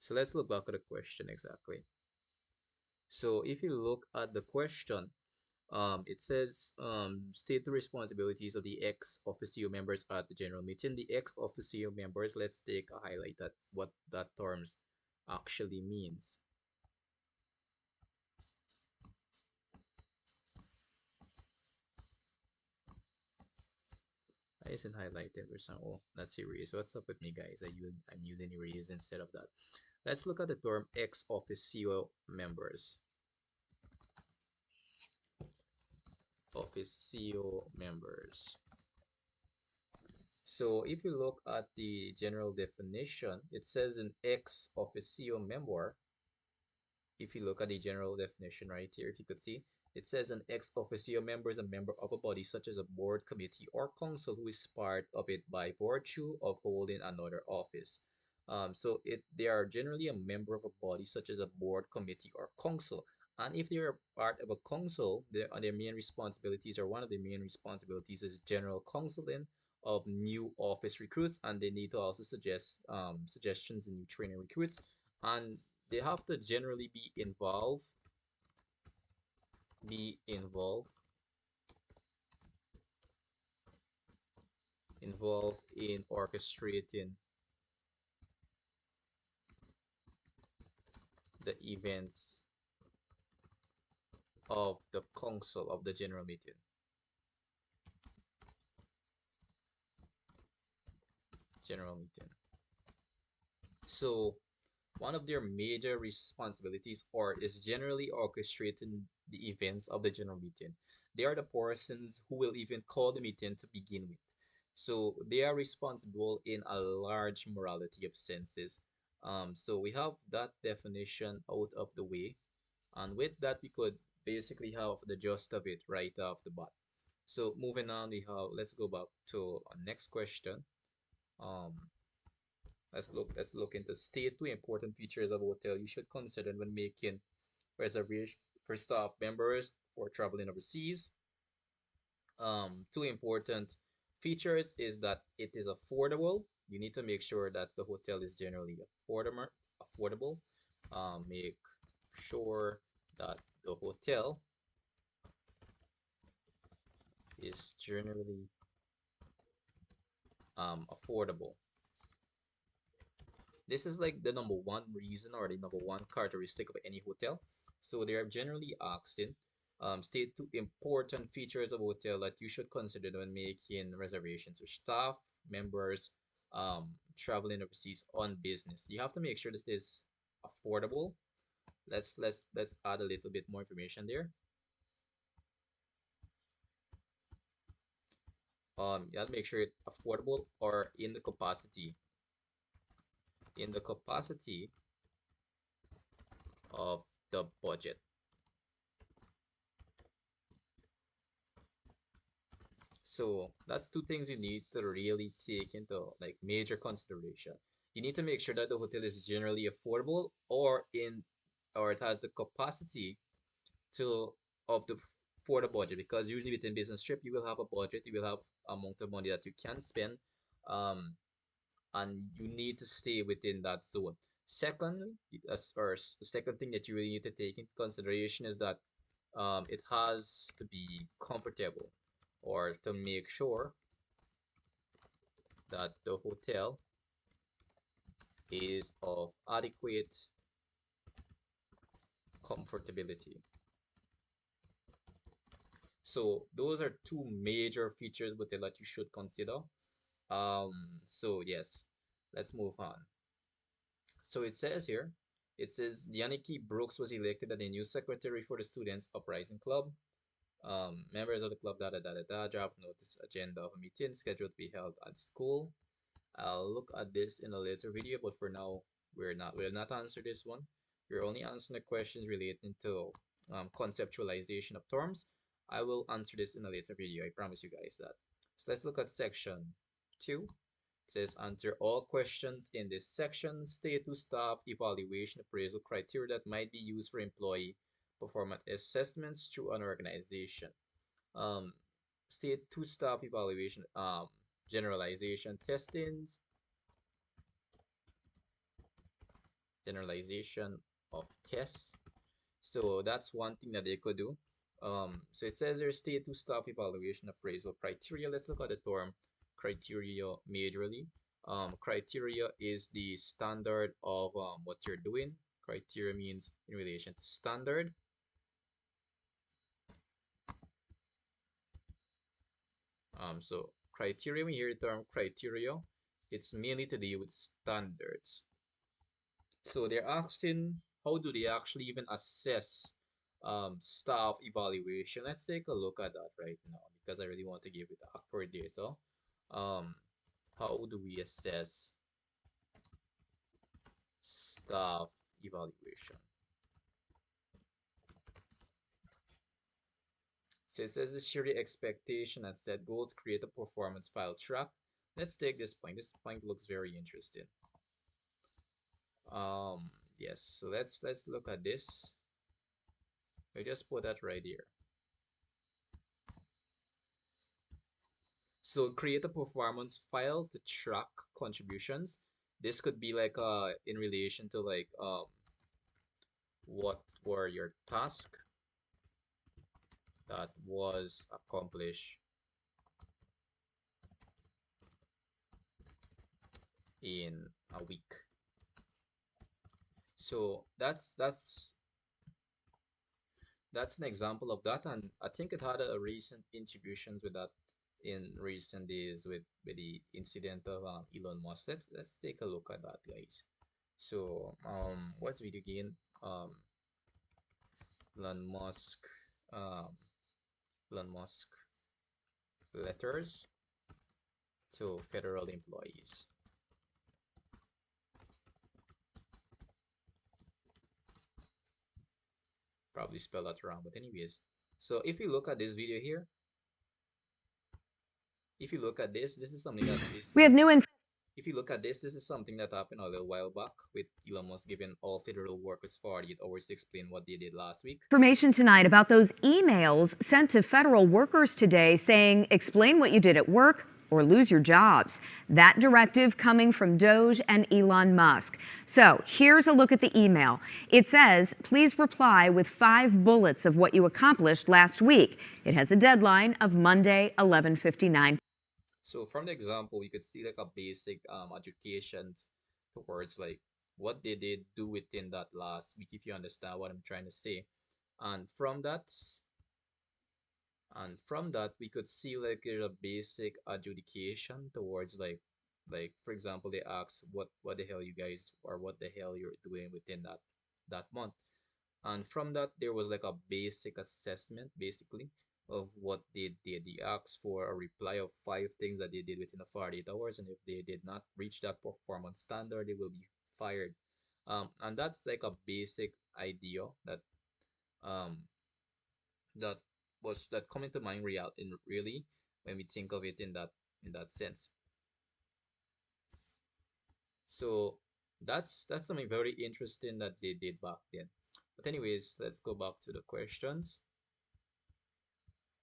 So let's look back at the question exactly. So if you look at the question, it says state the responsibilities of the ex officio members at the general meeting. The ex officio members, let's take a highlight at what that terms actually means. I isn't highlighted for some. Oh, that's erased. What's up with me, guys? I'm using erase instead of that. Let's look at the term ex officio members. Officio members. So if you look at the general definition, it says an ex officio member. If you look at the general definition right here, if you could see, it says an ex officio member is a member of a body such as a board, committee, or council who is part of it by virtue of holding another office. So they are generally a member of a body such as a board, committee, or council. And if they are part of a council, their main responsibilities, or one of their main responsibilities, is general counseling of new office recruits, and they need to also suggest suggestions in new training recruits, and they have to generally be involved in orchestrating the events of the council of the general meeting. So one of their major responsibilities or is generally orchestrating the events of the general meeting. They are the persons who will even call the meeting to begin with. So they are responsible in a large morality of senses. So we have that definition out of the way. And with that, we could basically have the gist of it right off the bat. So moving on, let's go back to our next question. Um, let's look into state two important features of a hotel you should consider when making reservation for staff members for traveling overseas. Two important features is that it is affordable. You need to make sure that the hotel is generally affordable. Make sure that the hotel is generally affordable. This is like the number one reason or the number one characteristic of any hotel. So they are generally asking, state two important features of a hotel that you should consider when making reservations for staff members traveling overseas on business. You have to make sure that it is affordable. Let's add a little bit more information there. You have to make sure it's affordable or in the capacity of the budget. So that's two things you need to really take into like major consideration. You need to make sure that the hotel is generally affordable or it has the capacity to of the for the budget, because usually within business trip you will have a budget, you will have amount of money that you can spend, um and you need to stay within that zone. Secondly, the second thing that you really need to take into consideration is that it has to be comfortable, or to make sure that the hotel is of adequate comfortability. So those are two major features of hotel that you should consider. So yes, let's move on. So it says here, it says Yannicki Brooks was elected as the new secretary for the Students Uprising Club. Members of the club, draft notice agenda of a meeting scheduled to be held at school. I'll look at this in a later video, but for now, we'll not answer this one. We're only answering the questions relating to conceptualization of terms. I will answer this in a later video. I promise you guys that. So let's look at section 2. It says answer all questions in this section. State to staff evaluation appraisal criteria that might be used for employee performance assessments through an organization. Um, State to staff evaluation generalization testings, generalization of tests. So that's one thing that they could do. So it says there's state to staff evaluation appraisal criteria. Let's look at the term criteria majorly. Criteria is the standard of what you're doing. Criteria means in relation to standard. So criteria, when you hear the term criteria, it's mainly to do with standards. So they're asking, how do they actually even assess staff evaluation? Let's take a look at that right now, because I really want to give it accurate data. Um, how do we assess staff evaluation? So it says the share the expectation and set goals, create a performance file track. Let's take this point. This point looks very interesting. Um, yes, so let's look at this. I just put that right here. So create a performance file to track contributions. This could be like in relation to like what were your tasks that was accomplished in a week. So that's an example of that, and I think it had a recent contributions with that in recent days with the incident of Elon Musk. Let's take a look at that, guys. So what's video again? Elon Musk, um, Elon Musk letters to federal employees. Probably spell that wrong, but anyways. So if you look at this video here, if you look at this is something that is We have new info. if you look at this is something that happened a little while back with Elon Musk giving all federal workers 48 hours to explain what they did last week. Information tonight about those emails sent to federal workers today saying, explain what you did at work or lose your jobs. That directive coming from Doge and Elon Musk. So here's a look at the email. It says, please reply with 5 bullets of what you accomplished last week. It has a deadline of Monday, 11:59. So from the example, you could see like a basic education towards like what they did do within that last week, if you understand what I'm trying to say. And from that, we could see like there's a basic adjudication towards like for example, they ask what the hell you guys or what the hell you're doing within that month. And from that, there was like a basic assessment, basically, of what they did. They asked for a reply of five things that they did within the 48 hours, and if they did not reach that performance standard, they will be fired. And that's like a basic idea that um that that come into mind really when we think of it in that sense. So that's something very interesting that they did back then. But anyways, let's go back to the questions.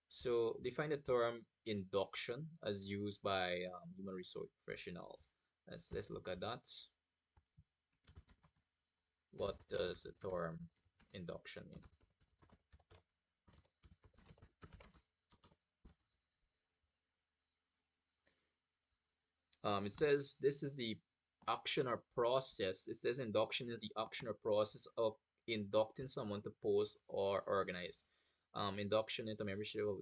So define the term induction as used by human resource professionals. Let's look at that. What does the term induction mean? It says this is the action or process. It says induction is the action or process of inducting someone to post or organize. Induction into membership of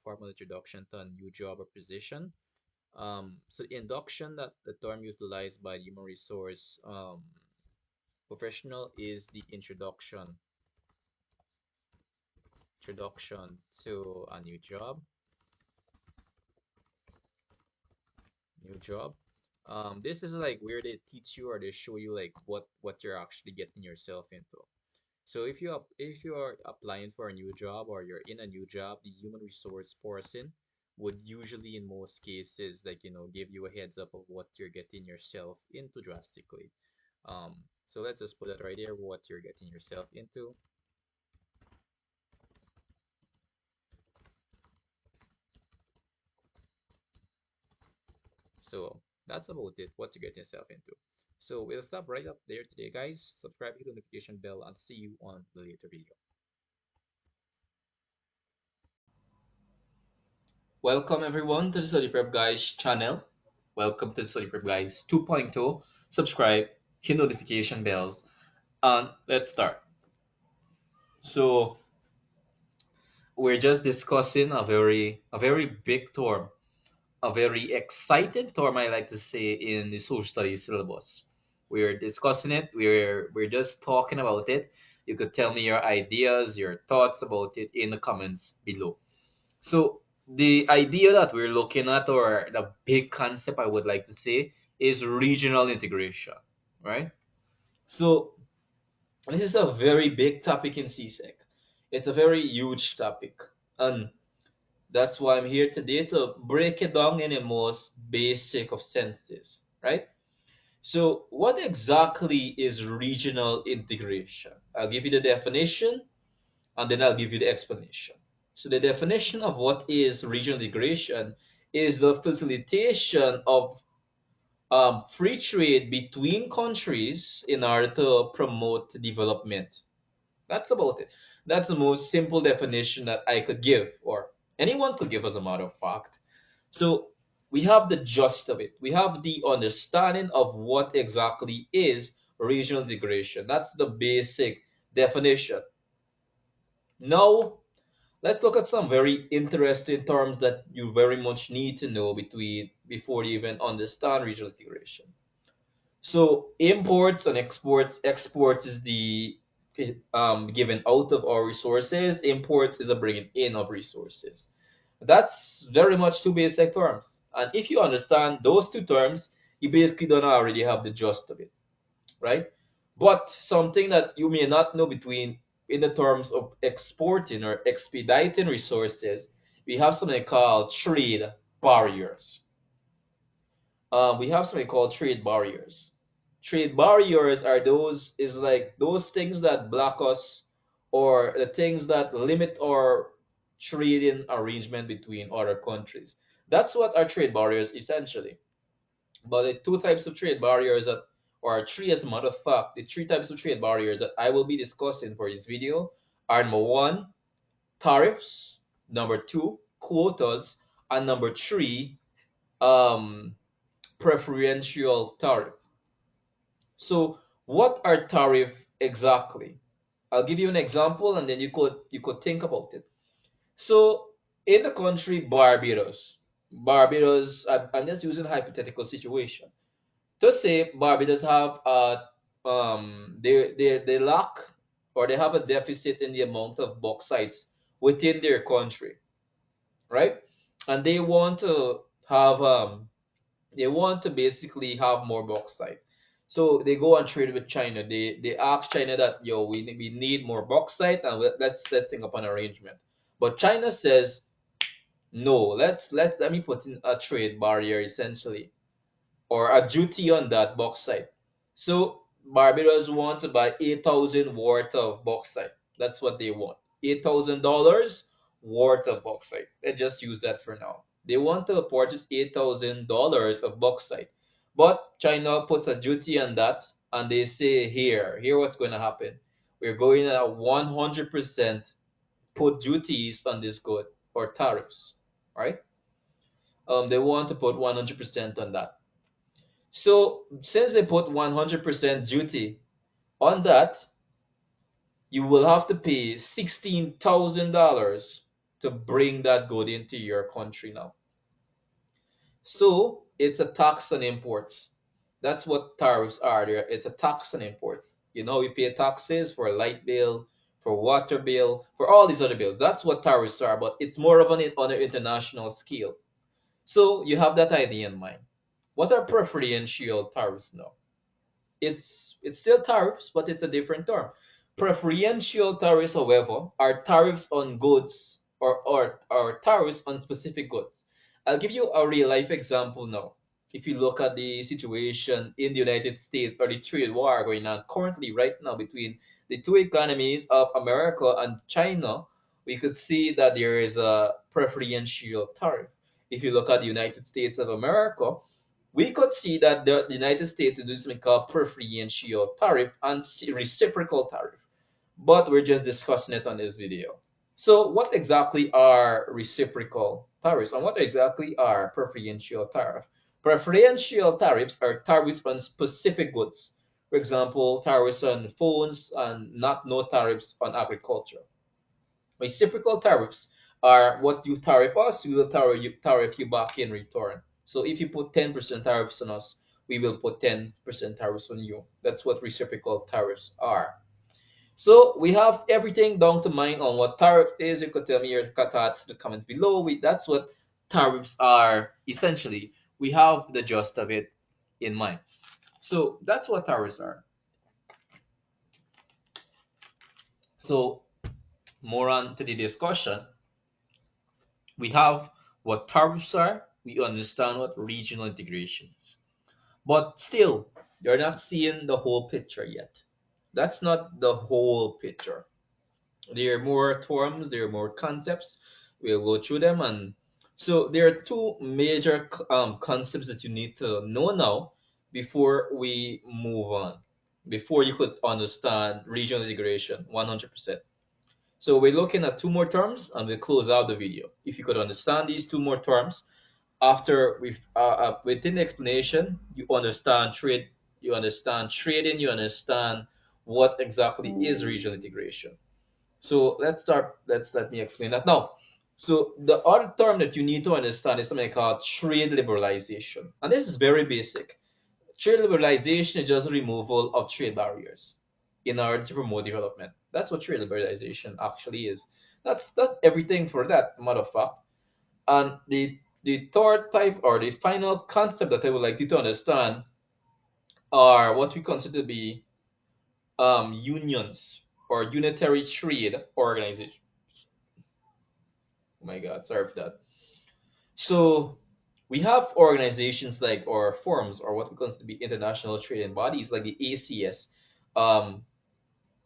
formal introduction to a new job or position. So the induction that the term utilized by human resource professional is the introduction to a new job. This is like where they teach you or they show you like what you're actually getting yourself into. So if you are applying for a new job or you're in a new job, the human resource person would usually in most cases like give you a heads up of what you're getting yourself into drastically. So let's just put that right there, what you're getting yourself into. So that's about it, what you get yourself into. So we'll stop right up there today, guys. Subscribe, hit the notification bell, and see you on the later video. Welcome everyone to the Study Prep Guys channel. Welcome to the Study Prep Guys 2.0. Subscribe, hit notification bells, and let's start. So we're just discussing a very big term, a very exciting term I like to say in the social studies syllabus. We're discussing it, we're just talking about it. You could tell me your ideas, your thoughts about it in the comments below. So the idea that we're looking at, or the big concept I would like to say, is regional integration, right? So this is a very big topic in CSEC. It's a very huge topic, and that's why I'm here today to break it down in the most basic of senses, right? So what exactly is regional integration? I'll give you the definition, and then I'll give you the explanation. So the definition of what is regional integration is the facilitation of free trade between countries in order to promote development. That's about it. That's the most simple definition that I could give, or anyone could give, as a matter of fact. So we have the gist of it. We have the understanding of what exactly is regional integration. That's the basic definition. Now, let's look at some very interesting terms that you very much need to know before you even understand regional integration. So imports and exports. Exports is the giving out of our resources. Imports is the bringing in of resources. That's very much two basic terms. And if you understand those two terms, you basically don't already have the gist of it, right? But something that you may not know between in the terms of exporting or expediting resources, we have something called trade barriers. We have something called trade barriers. Trade barriers are those is like those things that block us, or the things that limit our trading arrangement between other countries. That's what our trade barriers essentially. But the two types of trade barriers that, or three as a matter of fact, the three types of trade barriers that I will be discussing for this video are: number one, tariffs; number two, quotas; and number three, um, preferential tariff. So what are tariff exactly? I'll give you an example, and then you could think about it. So in the country Barbados, I'm just using a hypothetical situation. To say Barbados have they lack or they have a deficit in the amount of bauxites within their country, right? And have they want to basically have more bauxite. So they go and trade with China. They ask China that, yo, we need more bauxite, and let's think up an arrangement. But China says no. Let me put in a trade barrier essentially, or a duty on that bauxite. So Barbados want to buy 8,000 worth of bauxite. That's what they want. $8,000 worth of bauxite. Let's just use that for now. They want to purchase $8,000 of bauxite. But China puts a duty on that, and they say, here what's going to happen. We're going to 100% put duties on this good, or tariffs, right? They want to put 100% on that. So since they put 100% duty on that, you will have to pay $16,000 to bring that good into your country now. So it's a tax on imports. That's what tariffs are there. It's a tax on imports. You know, we pay taxes for light bill, for water bill, for all these other bills. That's what tariffs are, but it's more of an on an international scale. So you have that idea in mind. What are preferential tariffs now? It's still tariffs, but it's a different term. Preferential tariffs, however, are tariffs on goods, or tariffs on specific goods. I'll give you a real life example now. If you look at the situation in the United States, or the trade war going on currently right now between the two economies of America and China, we could see that there is a preferential tariff. If you look at the United States of America, we could see that the United States is doing something called preferential tariff and reciprocal tariff, but we're just discussing it on this video. So what exactly are reciprocal tariffs, and what exactly are preferential tariff? Preferential tariffs are tariffs on specific goods. For example, tariffs on phones, and not no tariffs on agriculture. Reciprocal tariffs are what you tariff us, we will tariff you back in return. So if you put 10% tariffs on us, we will put 10% tariffs on you. That's what reciprocal tariffs are. So we have everything down to mind on what tariff is. You could tell me your thoughts in the comments below. That's what tariffs are essentially. We have the gist of it in mind. So that's what tariffs are. So more on to the discussion. We have what tariffs are, we understand what regional integration is. But still, you're not seeing the whole picture yet. That's not the whole picture. There are more terms, there are more concepts. We'll go through them. And so there are two major concepts that you need to know now before we move on, before you could understand regional integration 100%. So we're looking at two more terms, and we'll close out the video. If you could understand these two more terms, after we've within the explanation, you understand trade, you understand trading, you understand what exactly is regional integration. So let's start. Let me explain that now. So the other term that you need to understand is something called trade liberalization, and this is very basic. Trade liberalization is just the removal of trade barriers in order to promote development. That's what trade liberalization actually is. That's everything for that matter of fact. And the third type, or the final concept that I would like you to understand, are what we consider to be unions, or unitary trade organizations. Oh my God, sorry for that. So we have organizations like, or forums, or what we consider to be international trading bodies, like the ACS.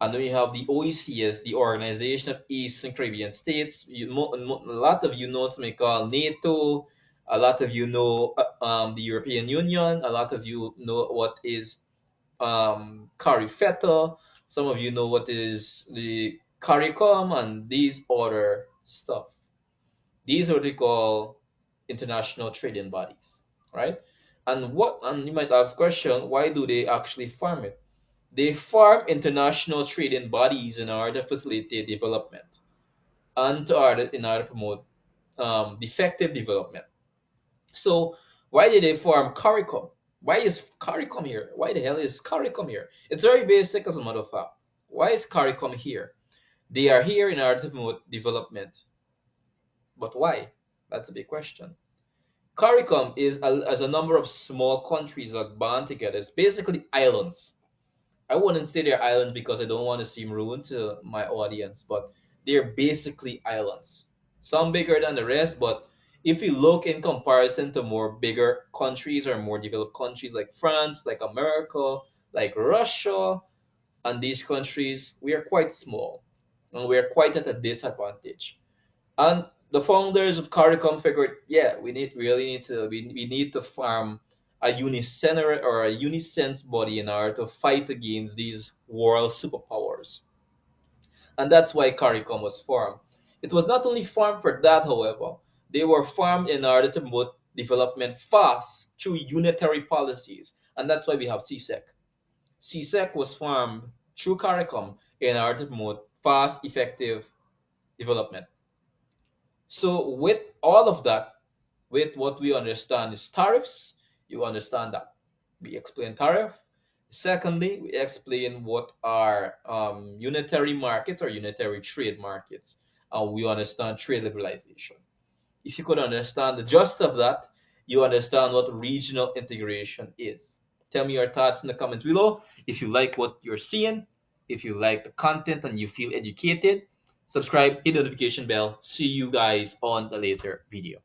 And then we have the OECS, the Organization of East and Caribbean States. A lot of you know something called NATO. A lot of you know the European Union. A lot of you know what is CARIFETA. Some of you know what is the CARICOM and these other stuff. These are what we call international trading bodies, right? And you might ask question, why do they actually form it? They form international trading bodies in order to facilitate development, and in order to promote effective development. So why did they form CARICOM? Why is CARICOM here? Why the hell is CARICOM here? It's very basic as a matter of fact. Why is CARICOM here? They are here in order to promote development. But why? That's a big question. CARICOM is as a number of small countries that band together. It's basically islands. I wouldn't say they're islands because I don't want to seem rude to my audience, but they're basically islands. Some bigger than the rest, but if you look in comparison to more bigger countries or more developed countries like France, like America, like Russia, and these countries, we are quite small and we are quite at a disadvantage. And the founders of CARICOM figured, yeah, we need to form a unicenter or a unisense body in order to fight against these world superpowers. And that's why CARICOM was formed. It was not only formed for that, however, they were formed in order to promote development fast through unitary policies. And that's why we have CSEC. CSEC was formed through CARICOM in order to promote fast, effective development. So with all of that, with what we understand is tariffs, you understand that. We explain tariff. Secondly, we explain what are unitary markets or unitary trade markets. And we understand trade liberalization. If you could understand the gist of that, you understand what regional integration is. Tell me your thoughts in the comments below. If you like what you're seeing, if you like the content and you feel educated, subscribe, hit the notification bell. See you guys on the later video.